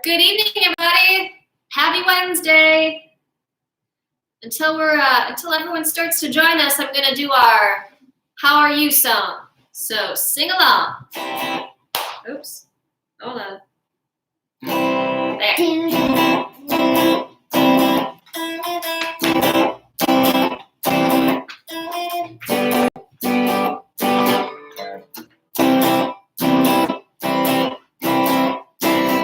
Good evening, everybody. Happy Wednesday. Until everyone starts to join us, I'm gonna do our "How Are You" song. So sing along. Oops. Hold on. There.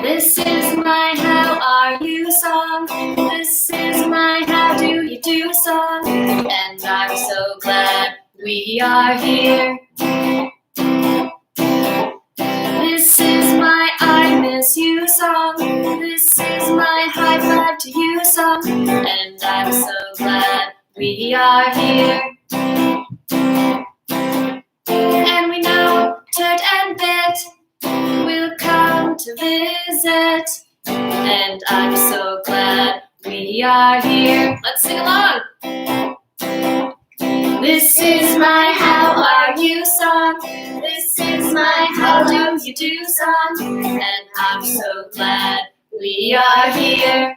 This is my "How Are You" song. This is my "How Do You Do" song. And I'm so glad we are here. This is my "I Miss You" song. This is my "High Five to You" song. And I'm so glad we are here. And we know Turt and Bit will come to visit. And I'm so glad we are here. Let's sing along. This is my "How Are You" song. This is my "How Do You Do" song. And I'm so glad we are here.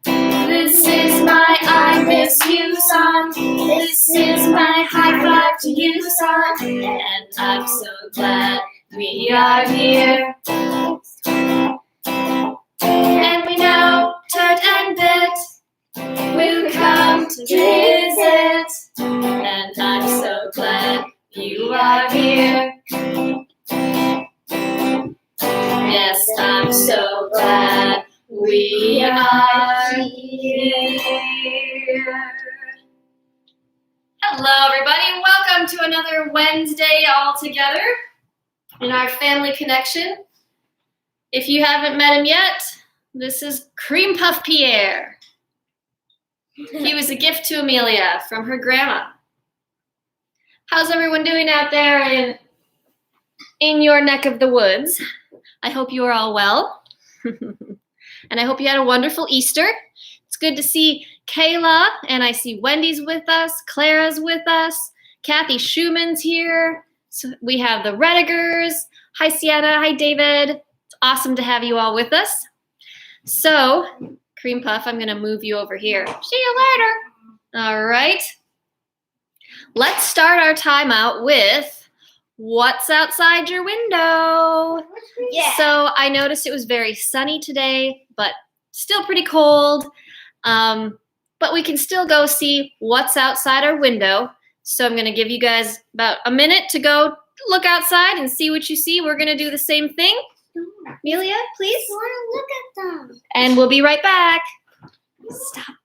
This is my "I Miss You" song. This is my "High Five to You" song. And I'm so glad we are here. And we know Turt and Bit will come to visit. And I'm so glad you are here. Yes, I'm so glad we are here. Hello, everybody. Welcome to another Wednesday all together in our family connection. If you haven't met him yet, this is Cream Puff Pierre. He was a gift to Amelia from her grandma. How's everyone doing out there in your neck of the woods? I hope you are all well. And I hope you had a wonderful Easter. It's good to see Kayla, and I see Wendy's with us, Clara's with us, Kathy Schumann's here. So we have the Redigers. Hi, Sienna. Hi, David. It's awesome to have you all with us. So, Cream Puff, I'm going to move you over here. See you later. All right. Let's start our time out with what's outside your window. Yeah. So I noticed it was very sunny today, but still pretty cold. But we can still go see what's outside our window. So I'm going to give you guys about a minute to go look outside and see what you see. We're going to do the same thing. Amelia, please. I want to look at them. And we'll be right back. Stop.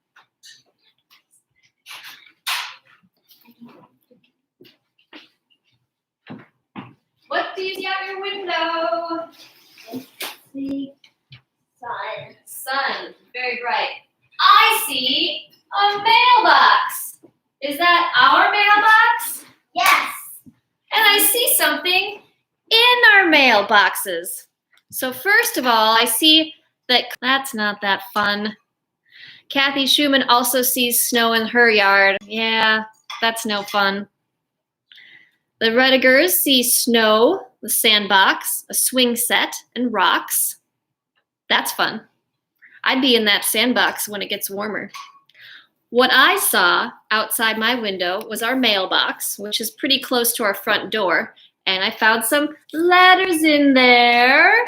What do you see out your window? See sun. Sun, very bright. I see a mailbox. Is that our mailbox? Yes. And I see something in our mailboxes. So first of all, I see that that's not that fun. Kathy Schumann also sees snow in her yard. Yeah, that's no fun. The Redigers see snow, the sandbox, a swing set, and rocks. That's fun. I'd be in that sandbox when it gets warmer. What I saw outside my window was our mailbox, which is pretty close to our front door, and I found some letters in there.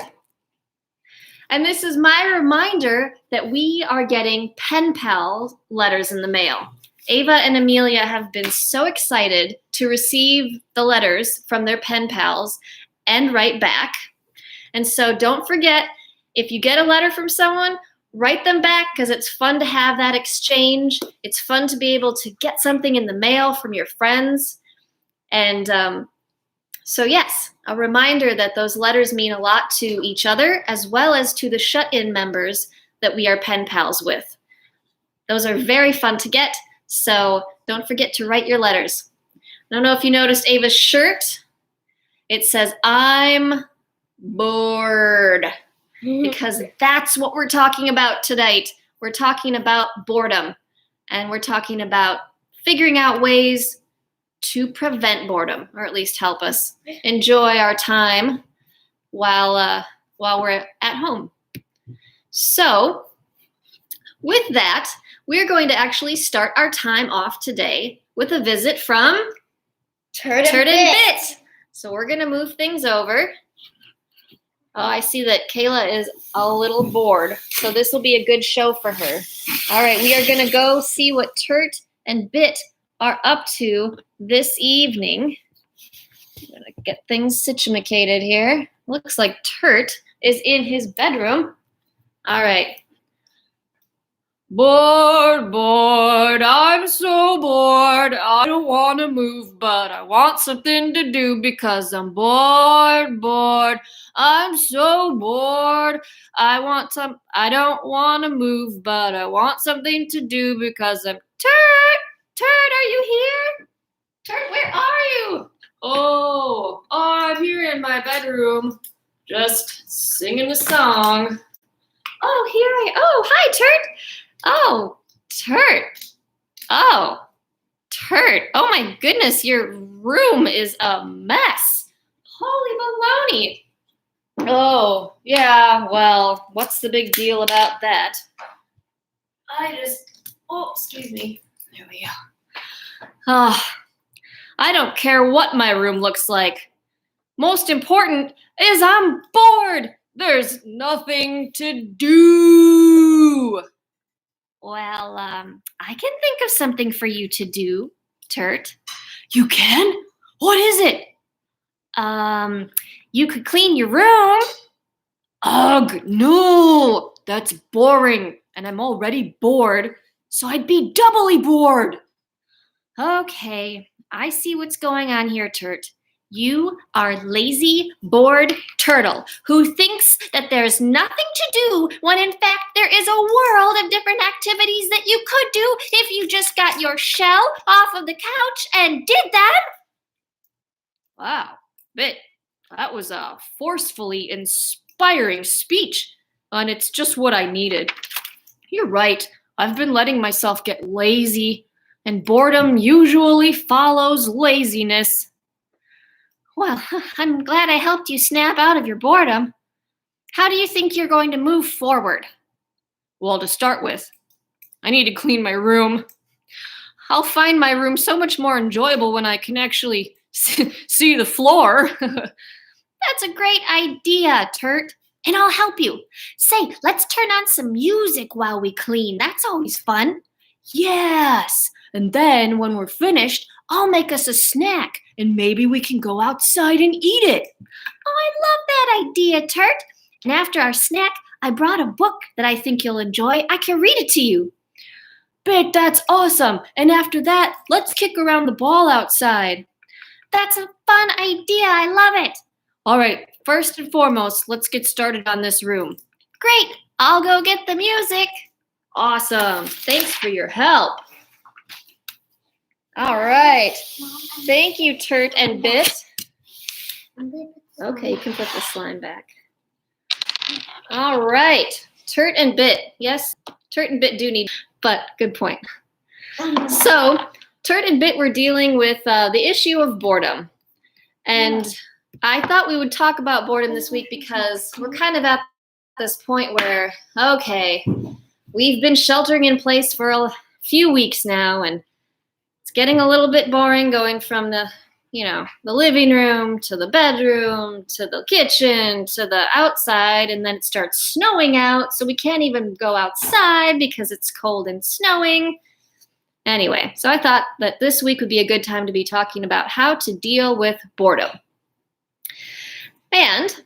And this is my reminder that we are getting pen pal letters in the mail. Ava and Amelia have been so excited to receive the letters from their pen pals and write back. And so don't forget, if you get a letter from someone, write them back because it's fun to have that exchange. It's fun to be able to get something in the mail from your friends. And so yes, a reminder that those letters mean a lot to each other as well as to the shut-in members that we are pen pals with. Those are very fun to get. So don't forget to write your letters. I don't know if you noticed Ava's shirt. It says, "I'm bored," because that's what we're talking about tonight. We're talking about boredom, and we're talking about figuring out ways to prevent boredom, or at least help us enjoy our time while while we're at home. So, with that, we're going to actually start our time off today with a visit from Turd and Bit. So we're going to move things over. Oh, I see that Kayla is a little bored, so this will be a good show for her. All right, we are going to go see what Turt and Bit are up to this evening. I'm going to get things situated here. Looks like Turt is in his bedroom. All right. Bored, I'm so bored. I don't want to move, but I want something to do because I'm bored. I'm so bored. I don't want to move, but I want something to do because I'm Turt, are you here? Turt, where are you? Oh, I'm here in my bedroom, just singing a song. Oh, hi, Turt. Oh, Turt. Oh, Turt. Oh my goodness, your room is a mess. Holy baloney. Oh, yeah, well, what's the big deal about that? Excuse me. There we go. Oh, I don't care what my room looks like. Most important is I'm bored. There's nothing to do. Well, I can think of something for you to do, Turt. You can? What is it? You could clean your room. Ugh, no, that's boring, and I'm already bored, so I'd be doubly bored. Okay, I see what's going on here, Turt. You are lazy, bored turtle who thinks that there's nothing to do when in fact there is a world of different activities that you could do if you just got your shell off of the couch and did that. Wow, Bit, that was a forcefully inspiring speech, and it's just what I needed. You're right, I've been letting myself get lazy, and boredom usually follows laziness. Well, I'm glad I helped you snap out of your boredom. How do you think you're going to move forward? Well, to start with, I need to clean my room. I'll find my room so much more enjoyable when I can actually see the floor. That's a great idea, Turt. And I'll help you. Say, let's turn on some music while we clean. That's always fun. Yes. And then when we're finished, I'll make us a snack, and maybe we can go outside and eat it. Oh, I love that idea, Turt. And after our snack, I brought a book that I think you'll enjoy. I can read it to you. Bit, that's awesome. And after that, let's kick around the ball outside. That's a fun idea. I love it. All right, first and foremost, let's get started on this room. Great. I'll go get the music. Awesome. Thanks for your help. All right. Thank you, Turt and Bit. Okay, you can put the slime back. All right. Turt and Bit. Yes, Turt and Bit do need, but good point. So, Turt and Bit were dealing with the issue of boredom. And I thought we would talk about boredom this week because we're kind of at this point where, okay, we've been sheltering in place for a few weeks now, and it's getting a little bit boring going from the living room to the bedroom to the kitchen to the outside, and then it starts snowing out, so we can't even go outside because it's cold and snowing. Anyway, so I thought that this week would be a good time to be talking about how to deal with boredom. And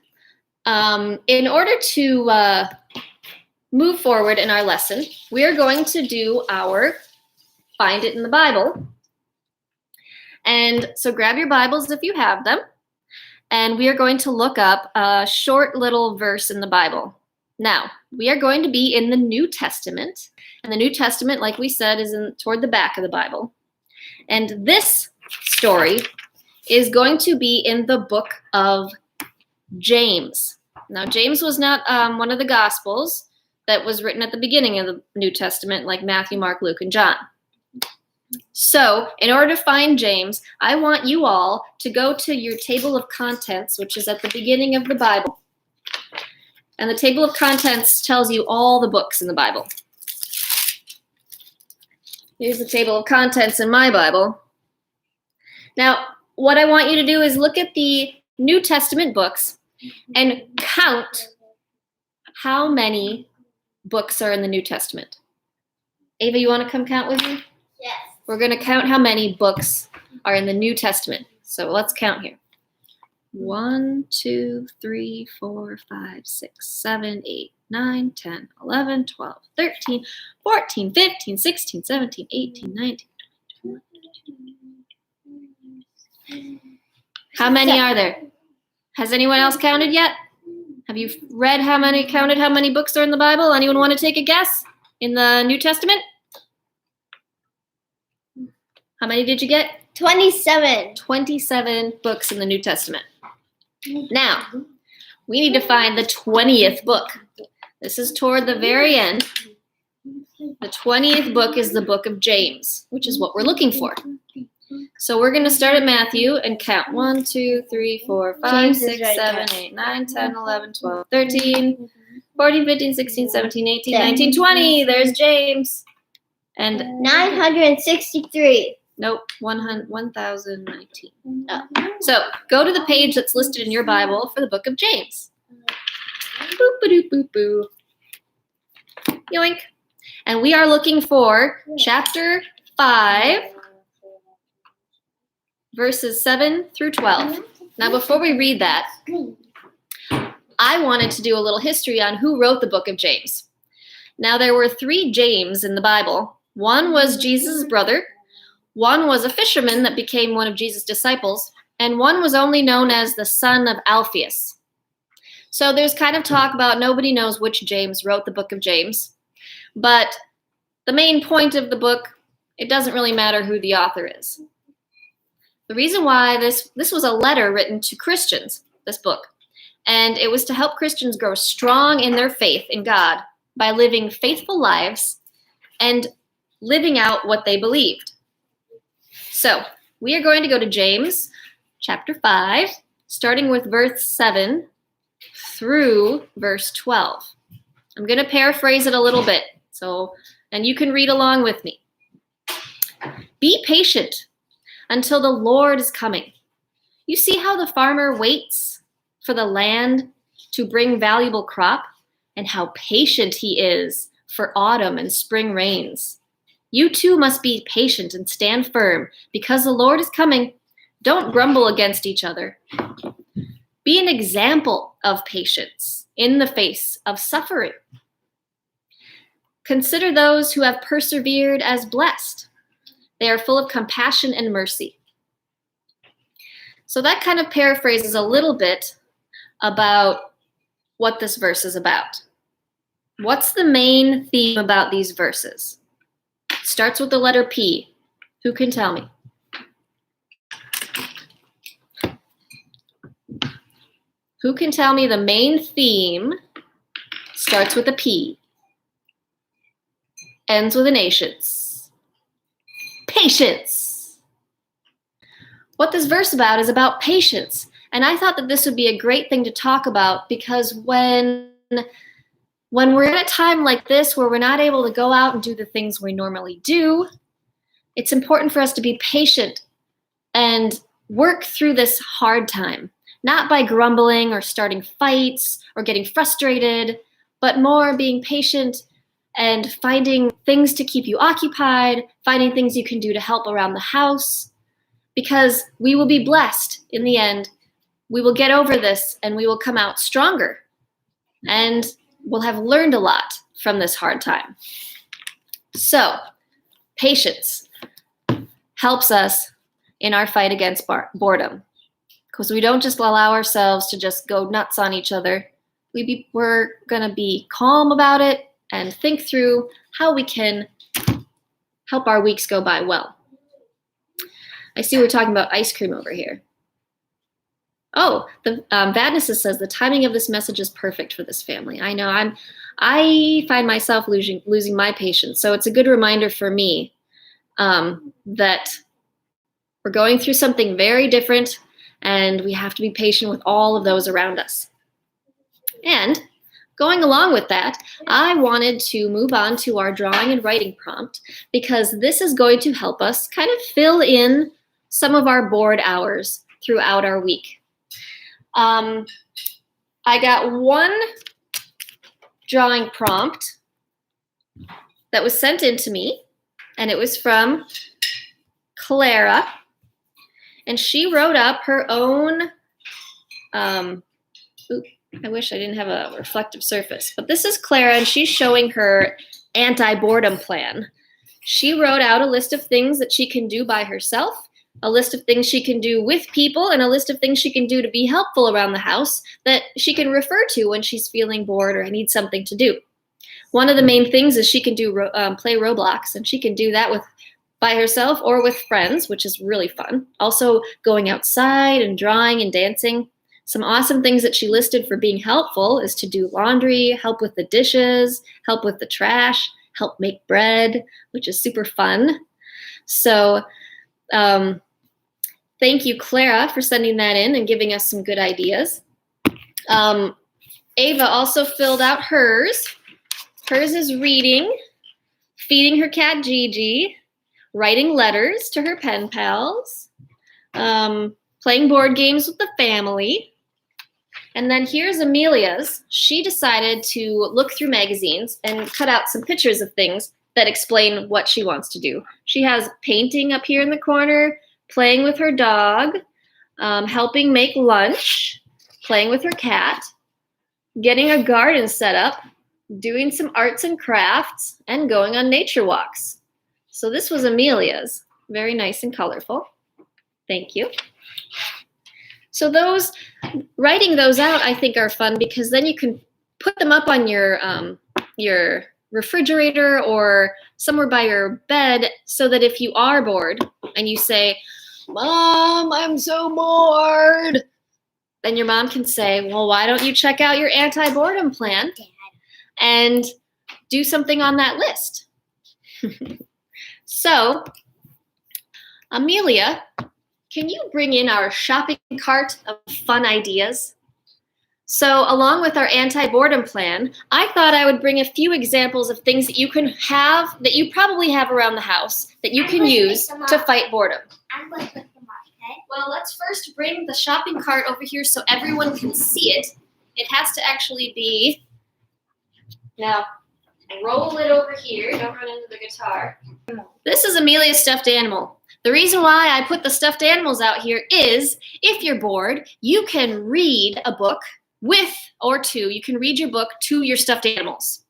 in order to move forward in our lesson, we are going to do our Find It in the Bible. And so grab your Bibles if you have them. And we are going to look up a short little verse in the Bible. Now, we are going to be in the New Testament. And the New Testament, like we said, is toward the back of the Bible. And this story is going to be in the book of James. Now, James was not one of the Gospels that was written at the beginning of the New Testament, like Matthew, Mark, Luke, and John. So, in order to find James, I want you all to go to your table of contents, which is at the beginning of the Bible. And the table of contents tells you all the books in the Bible. Here's the table of contents in my Bible. Now, what I want you to do is look at the New Testament books and count how many books are in the New Testament. Ava, you want to come count with me? Yes. We're going to count how many books are in the New Testament. So let's count here. 1, 2, 3, 4, 5, 6, 7, 8, 9, 10, 11, 12, 13, 14, 15, 16, 17, 18, 19, 20, 21. How many are there? Has anyone else counted yet? Have you counted how many books are in the Bible? Anyone want to take a guess in the New Testament? How many did you get? 27. 27 books in the New Testament. Now, we need to find the 20th book. This is toward the very end. The 20th book is the book of James, which is what we're looking for. So we're going to start at Matthew and count 1, 2, 3, 4, 5, 6, 7, 8, 9, 10, 11, 12, 13, 14, 15, 16, 17, 18, 19, 20. There's James. And 963. nope, 1019. Oh. So go to the page that's listed in your Bible for the book of James. Boop-a-doop-boop-boo. Yoink. And we are looking for chapter 5, verses 7 through 12. Now, before we read that, I wanted to do a little history on who wrote the book of James. Now, there were 3 James in the Bible. One was Jesus' brother, one was a fisherman that became one of Jesus' disciples, and one was only known as the son of Alphaeus. So there's kind of talk about nobody knows which James wrote the book of James, but the main point of the book, it doesn't really matter who the author is. The reason why this was a letter written to Christians, this book, and it was to help Christians grow strong in their faith in God by living faithful lives and living out what they believed. So we are going to go to James chapter 5, starting with verse 7 through verse 12. I'm going to paraphrase it a little bit, and you can read along with me. Be patient until the Lord is coming. You see how the farmer waits for the land to bring valuable crop, and how patient he is for autumn and spring rains. You too must be patient and stand firm, because the Lord is coming. Don't grumble against each other. Be an example of patience in the face of suffering. Consider those who have persevered as blessed. They are full of compassion and mercy. So that kind of paraphrases a little bit about what this verse is about. What's the main theme about these verses? It starts with the letter P. Who can tell me? Who can tell me the main theme starts with a P, ends with an Patience. Patience. What this verse is about patience. And I thought that this would be a great thing to talk about, because when we're at a time like this where we're not able to go out and do the things we normally do, it's important for us to be patient and work through this hard time. Not by grumbling or starting fights or getting frustrated, but more being patient and finding things to keep you occupied, finding things you can do to help around the house, because we will be blessed in the end. We will get over this and we will come out stronger, and we'll have learned a lot from this hard time. So, patience helps us in our fight against boredom, because we don't just allow ourselves to just go nuts on each other. We're going to be calm about it and think through how we can help our weeks go by well. I see we're talking about ice cream over here. Oh, the Vadness says the timing of this message is perfect for this family. I know I find myself losing my patience, so it's a good reminder for me that we're going through something very different, and we have to be patient with all of those around us. And going along with that, I wanted to move on to our drawing and writing prompt because this is going to help us kind of fill in some of our bored hours throughout our week. I got one drawing prompt that was sent in to me, and it was from Clara, and she wrote up her own, I wish I didn't have a reflective surface, but this is Clara, and she's showing her anti-boredom plan. She wrote out a list of things that she can do by herself, a list of things she can do with people, and a list of things she can do to be helpful around the house that she can refer to when she's feeling bored or needs something to do. One of the main things is she can do play Roblox, and she can do that by herself or with friends, which is really fun. Also going outside and drawing and dancing. Some awesome things that she listed for being helpful is to do laundry, help with the dishes, help with the trash, help make bread, which is super fun. So thank you, Clara, for sending that in and giving us some good ideas. Ava also filled out hers. Hers is reading, feeding her cat Gigi, writing letters to her pen pals, playing board games with the family. And then here's Amelia's. She decided to look through magazines and cut out some pictures of things that explain what she wants to do. She has painting up here in the corner, playing with her dog, helping make lunch, playing with her cat, getting a garden set up, doing some arts and crafts, and going on nature walks. So this was Amelia's. Very nice and colorful. Thank you. So writing those out, I think, are fun because then you can put them up on your refrigerator or somewhere by your bed so that if you are bored and you say, "Mom, I'm so bored," then your mom can say, "Well, why don't you check out your anti-boredom plan and do something on that list?" So, Amelia, can you bring in our shopping cart of fun ideas? So along with our anti-boredom plan, I thought I would bring a few examples of things that you can have, that you probably have around the house, that you can use to fight boredom. I'm going to put them up, okay? Well, let's first bring the shopping cart over here so everyone can see it. It has to actually be, now roll it over here, don't run into the guitar. This is Amelia's stuffed animal. The reason why I put the stuffed animals out here is if you're bored, you can read a book you can read your book to your stuffed animals.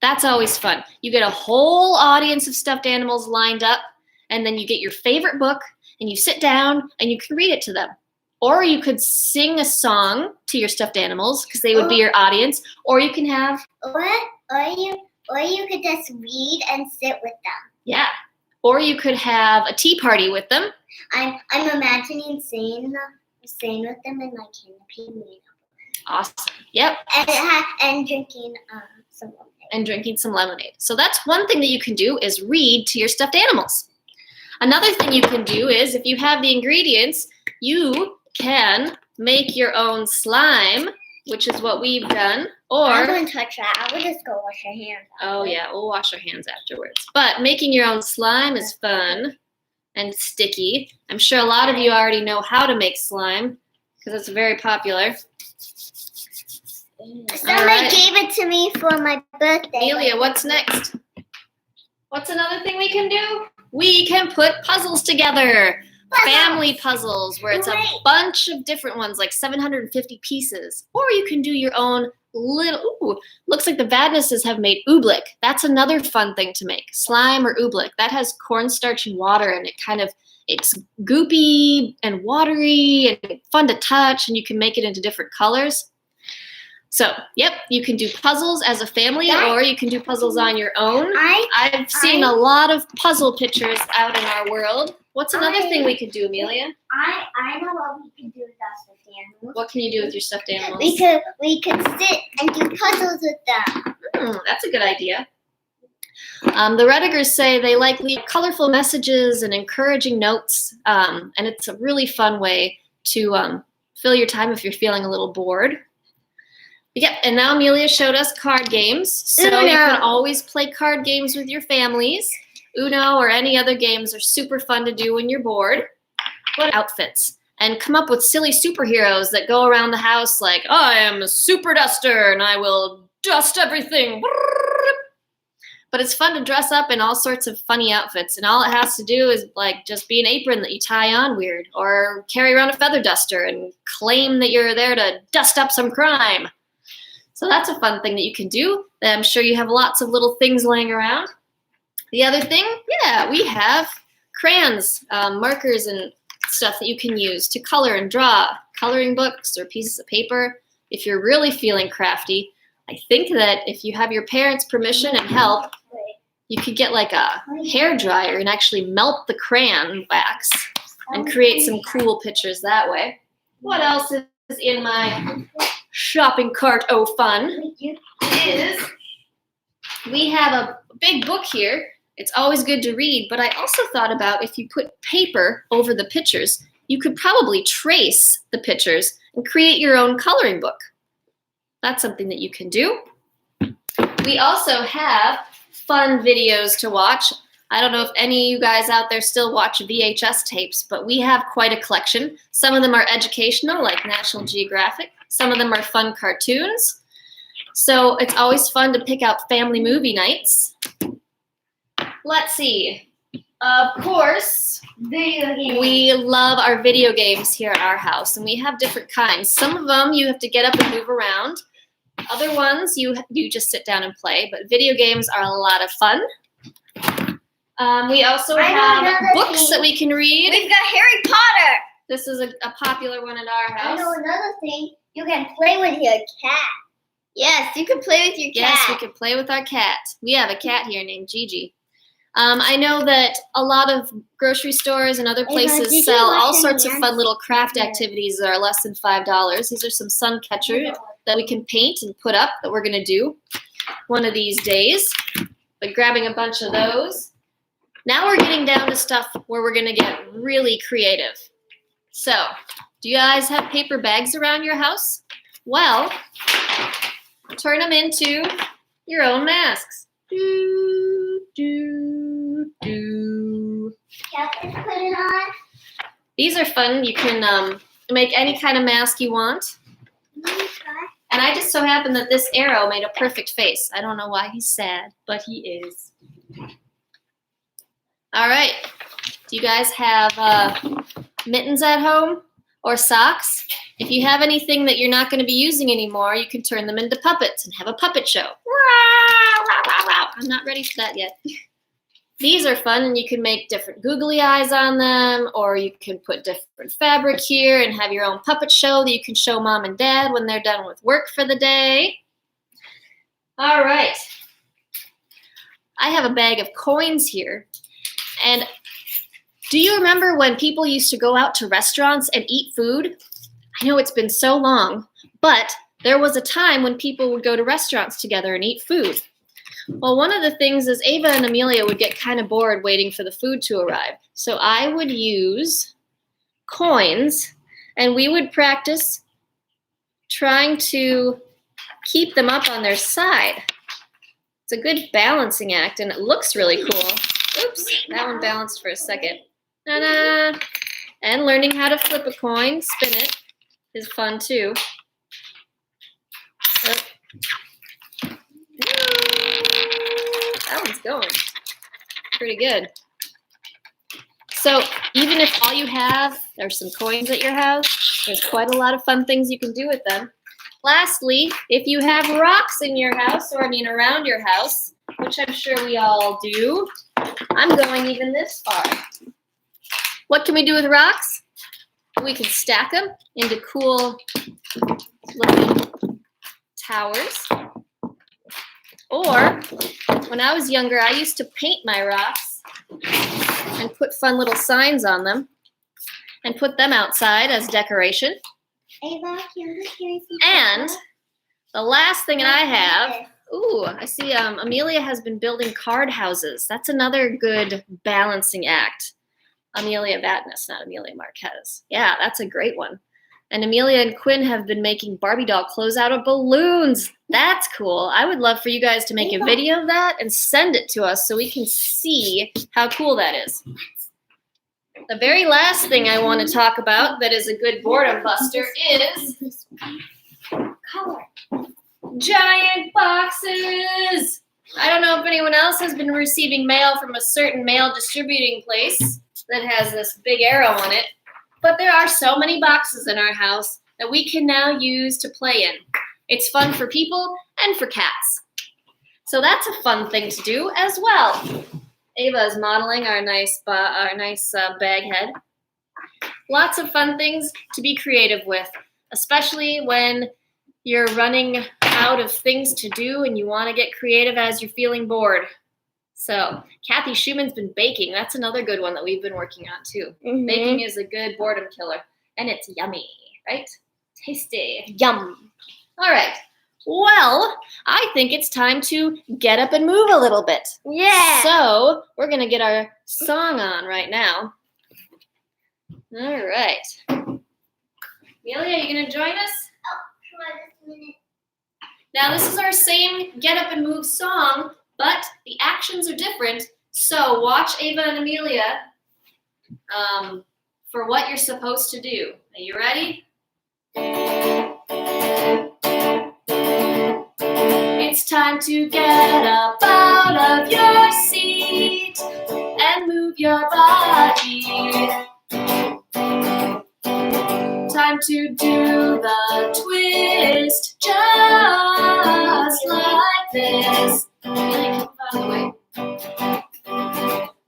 That's always fun. You get a whole audience of stuffed animals lined up, and then you get your favorite book, and you sit down, and you can read it to them. Or you could sing a song to your stuffed animals, because they would be your audience, or you can have... Or you could just read and sit with them. Yeah. Or you could have a tea party with them. I'm imagining sitting with them in my canopy. Awesome. Yep. And drinking some lemonade. And drinking some lemonade. So that's one thing that you can do is read to your stuffed animals. Another thing you can do is if you have the ingredients, you can make your own slime, which is what we've done. Or I wouldn't touch that. I would just go wash your hands. Oh yeah, we'll wash our hands afterwards. But making your own slime is fun and sticky. I'm sure a lot of you already know how to make slime because it's very popular. Somebody gave it to me for my birthday. Amelia, what's next? What's another thing we can do? We can put puzzles together. Family puzzles, where it's a bunch of different ones, like 750 pieces. Or you can do your own little, looks like the Vadnesses have made oobleck. That's another fun thing to make. Slime or oobleck. That has cornstarch and water, and it's goopy and watery and fun to touch, and you can make it into different colors. So, yep, you can do puzzles as a family, or you can do puzzles on your own. I've seen a lot of puzzle pictures out in our world. What's another thing we could do, Amelia? I know what we can do with our stuffed animals. What can you do with your stuffed animals? We could sit and do puzzles with them. That's a good idea. The Redigers say they like leave colorful messages and encouraging notes, and it's a really fun way to fill your time if you're feeling a little bored. Yep, and now Amelia showed us card games. So you can always play card games with your families. Uno or any other games are super fun to do when you're bored. What outfits? And come up with silly superheroes that go around the house like, I am a super duster and I will dust everything. But it's fun to dress up in all sorts of funny outfits, and all it has to do is like just be an apron that you tie on weird, or carry around a feather duster and claim that you're there to dust up some crime. So that's a fun thing that you can do. I'm sure you have lots of little things laying around. The other thing, yeah, we have crayons, markers, and stuff that you can use to color and draw, coloring books or pieces of paper. If you're really feeling crafty, I think that if you have your parents' permission and help, you could get like a hair dryer and actually melt the crayon wax and create some cool pictures that way. What else is in my shopping cart? Oh, fun is we have a big book here. It's always good to read, but I also thought about if you put paper over the pictures, you could probably trace the pictures and create your own coloring book. That's something that you can do. We also have fun videos to watch. I don't know if any of you guys out there still watch VHS tapes, but we have quite a collection. Some of them are educational, like National Geographic. Some of them are fun cartoons. So it's always fun to pick out family movie nights. Let's see. Of course, we love our video games here at our house, and we have different kinds. Some of them you have to get up and move around. Other ones you just sit down and play, but video games are a lot of fun. We also have books that we can read. We've got Harry Potter. This is a popular one at our house. I know another thing. You can play with your cat. Yes, you can play with your cat. Yes, we can play with our cat. We have a cat here named Gigi. I know that a lot of grocery stores and other places sell all sorts of fun little craft activities that are less than $5. These are some sun catchers that we can paint and put up that we're going to do one of these days. But grabbing a bunch of those. Now we're getting down to stuff where we're going to get really creative. So, do you guys have paper bags around your house? Well, turn them into your own masks. Do, do, do. Captain, put it on. These are fun. You can make any kind of mask you want. And I just so happen that this arrow made a perfect face. I don't know why he's sad, but he is. All right. Do you guys have mittens at home or socks? If you have anything that you're not going to be using anymore, you can turn them into puppets and have a puppet show. I'm not ready for that yet. These are fun, and you can make different googly eyes on them, or you can put different fabric here and have your own puppet show that you can show mom and dad when they're done with work for the day. All right. I have a bag of coins here. And do you remember when people used to go out to restaurants and eat food? I know it's been so long, but there was a time when people would go to restaurants together and eat food. Well, one of the things is Ava and Amelia would get kind of bored waiting for the food to arrive. So I would use coins, and we would practice trying to keep them up on their side. It's a good balancing act, and it looks really cool. Oops, that one balanced for a second. Ta-da! And learning how to flip a coin, spin it, is fun too. That one's going pretty good. So even if all you have are some coins at your house, there's quite a lot of fun things you can do with them. Lastly, if you have rocks in your house, or around your house, which I'm sure we all do, I'm going even this far. What can we do with rocks? We can stack them into cool looking towers. Or, when I was younger, I used to paint my rocks and put fun little signs on them and put them outside as decoration. Ava, and the last thing that I have, ooh, I see Amelia has been building card houses. That's another good balancing act. Amelia Vatness, not Amelia Marquez. Yeah, that's a great one. And Amelia and Quinn have been making Barbie doll clothes out of balloons. That's cool. I would love for you guys to make a video of that and send it to us so we can see how cool that is. The very last thing I want to talk about that is a good boredom buster is Color. giant boxes. I don't know if anyone else has been receiving mail from a certain mail distributing place that has this big arrow on it, but there are so many boxes in our house that we can now use to play in. It's fun for people and for cats. So that's a fun thing to do as well. Ava is modeling our nice bag head. Lots of fun things to be creative with, especially when you're running out of things to do and you want to get creative as you're feeling bored. So Kathy Schuman's been baking. That's another good one that we've been working on too. Mm-hmm. Baking is a good boredom killer, and it's yummy, right? Tasty. Yum. All right. Well, I think it's time to get up and move a little bit. Yeah. So we're going to get our song on right now. All right. Amelia, you going to join us? Now, this is our same Get Up and Move song, but the actions are different. So watch Ava and Amelia for what you're supposed to do. Are you ready? It's time to get up out of your seat and move your body. Time to do the twist just like this.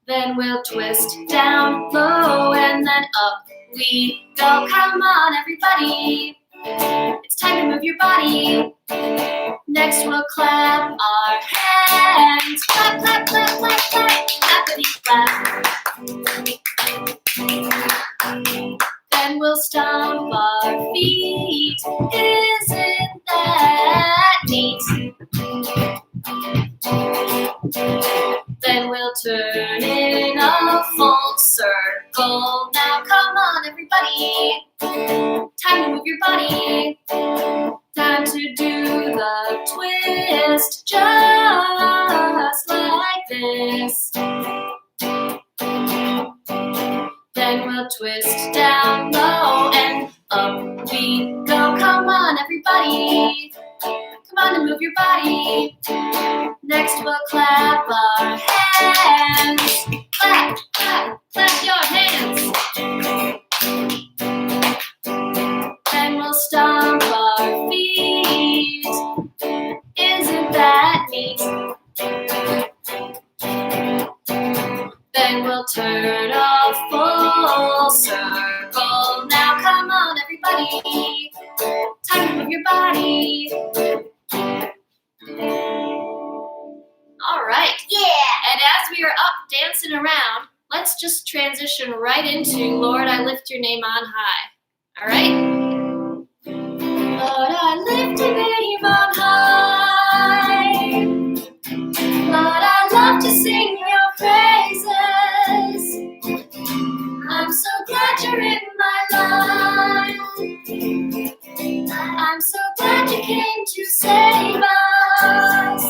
Then we'll twist down low and then up we go. Come on, everybody. It's time to move your body. Next we'll clap our hands. Clap, clap, clap, clap, clap. Clappity clap. Then we'll stomp our feet. Isn't that neat? Then we'll turn in a full circle. Now come on, everybody. Time to move your body. Time to do the twist just like this. Then we'll twist down low and up we go. Come on, everybody. Come on and move your body. Next we'll clap our hands. Clap, clap, clap your hands. Then we'll stomp our feet. Isn't that neat? Then we'll turn a full circle. Now come on, everybody. Time to move your body. All right. Yeah. And as we are up dancing around, let's just transition right into Lord, I lift your name on high. All right? Lord, I lift your name on high. Lord, I love to sing your praises. I'm so glad you're in my life. I'm so glad you came to save us.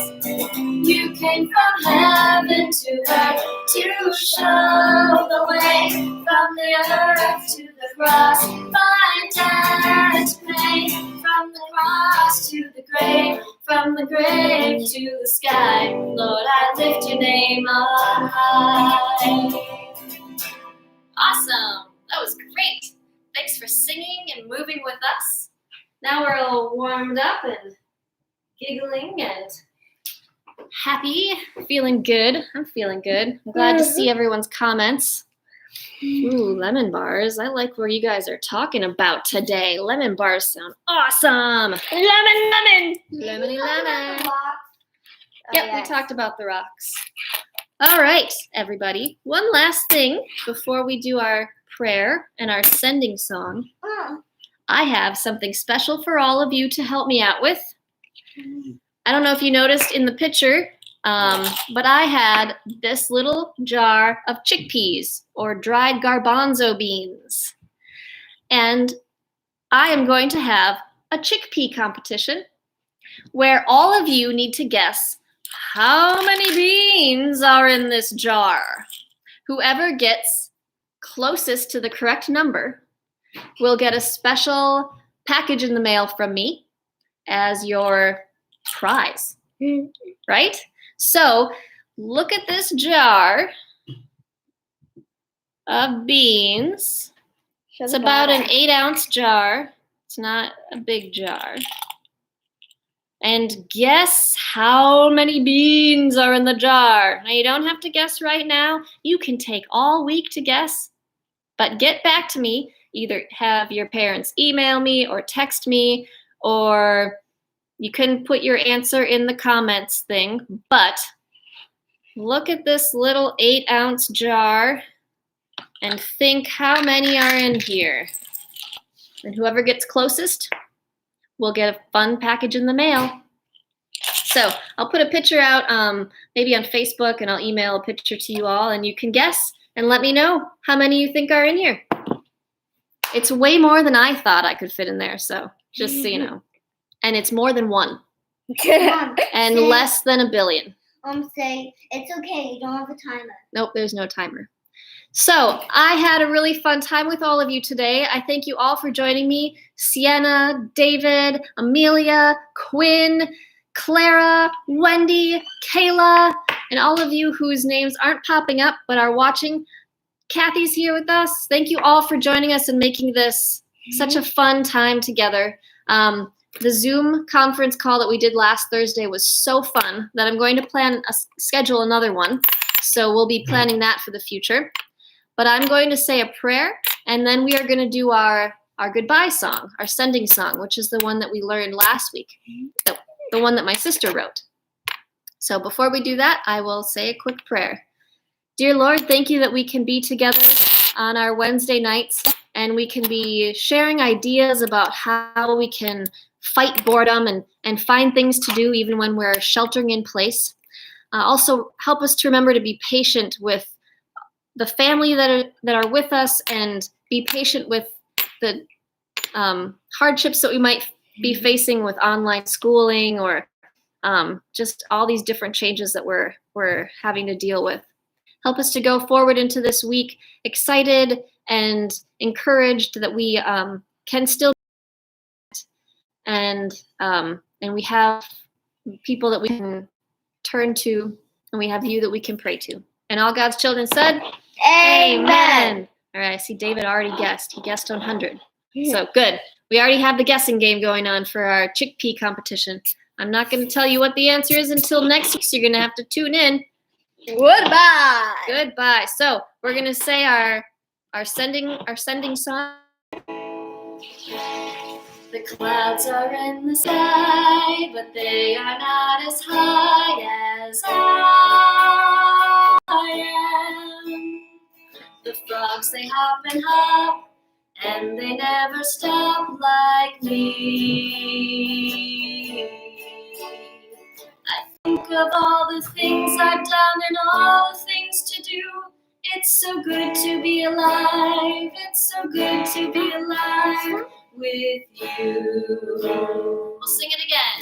You came from heaven to earth to show the way. From the earth to the cross, my debt to pay. From the cross to the grave, from the grave to the sky. Lord, I lift your name on high. Awesome. That was great. Thanks for singing and moving with us. Now we're all warmed up and giggling and happy, feeling good. I'm feeling good. I'm glad to see everyone's comments. Ooh, lemon bars. I like what you guys are talking about today. Lemon bars sound awesome. Lemon. Lemony lemon. Yep, we talked about the rocks. All right, everybody. One last thing before we do our prayer and our sending song. I have something special for all of you to help me out with. I don't know if you noticed in the picture, but I had this little jar of chickpeas or dried garbanzo beans. And I am going to have a chickpea competition where all of you need to guess how many beans are in this jar. Whoever gets closest to the correct number will get a special package in the mail from me as your prize, right? So look at this jar of beans. It's about an 8-ounce jar. It's not a big jar. And guess how many beans are in the jar. Now, you don't have to guess right now. You can take all week to guess, but get back to me. Either have your parents email me or text me, or you can put your answer in the comments thing. But look at this little 8-ounce jar and think how many are in here. And whoever gets closest will get a fun package in the mail. So I'll put a picture out maybe on Facebook, and I'll email a picture to you all, and you can guess and let me know how many you think are in here. It's way more than I thought I could fit in there, so just so you know. And it's more than one. And less than 1 billion. Say, it's okay, you don't have a timer. Nope, there's no timer. So I had a really fun time with all of you today. I thank you all for joining me. Sienna, David, Amelia, Quinn, Clara, Wendy, Kayla, and all of you whose names aren't popping up but are watching. Kathy's here with us. Thank you all for joining us and making this such a fun time together. The Zoom conference call that we did last Thursday was so fun that I'm going to schedule another one. So we'll be planning that for the future. But I'm going to say a prayer, and then we are going to do our goodbye song, our sending song, which is the one that we learned last week, the one that my sister wrote. So before we do that, I will say a quick prayer. Dear Lord, thank you that we can be together on our Wednesday nights, and we can be sharing ideas about how we can fight boredom and find things to do even when we're sheltering in place. Also, help us to remember to be patient with the family that are with us, and be patient with the hardships that we might be facing with online schooling, or just all these different changes that we're having to deal with. Help us to go forward into this week excited and encouraged that we can still and we have people that we can turn to, and we have you that we can pray to. And all God's children said, Amen. All right, I see David already guessed. He guessed 100. So good. We already have the guessing game going on for our chickpea competition. I'm not going to tell you what the answer is until next week, so you're going to have to tune in. Goodbye. Goodbye. So we're going to say our sending song. The clouds are in the sky, but they are not as high as I am. The frogs, they hop and hop, and they never stop like me. I think of all the things I've done and all the things to do. It's so good to be alive. It's so good to be alive with you. We'll sing it again.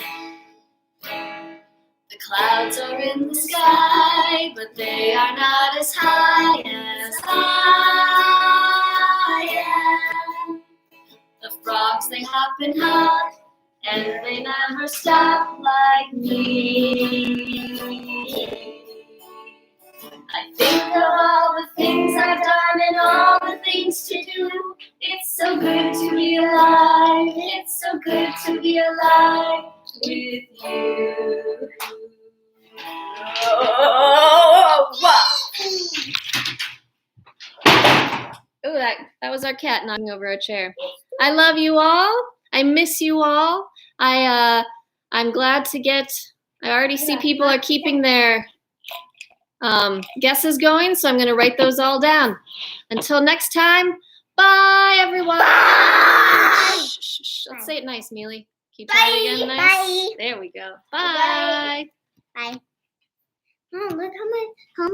The clouds are in the sky, but they are not as high as I am. The frogs, they hop and hop, and they never stop like me. I think of all the things I've done and all the things to do. It's so good to be alive. It's so good to be alive with you. Oh, that was our cat knocking over a chair. I love you all. I miss you all. I'm glad to get. I already see people are keeping their guesses going, so I'm going to write those all down. Until next time, bye everyone. Bye. Shh, shh, shh. Let's say it nice, Mealy. Keep trying again, nice. Bye. There we go. Bye. Bye. Oh, look how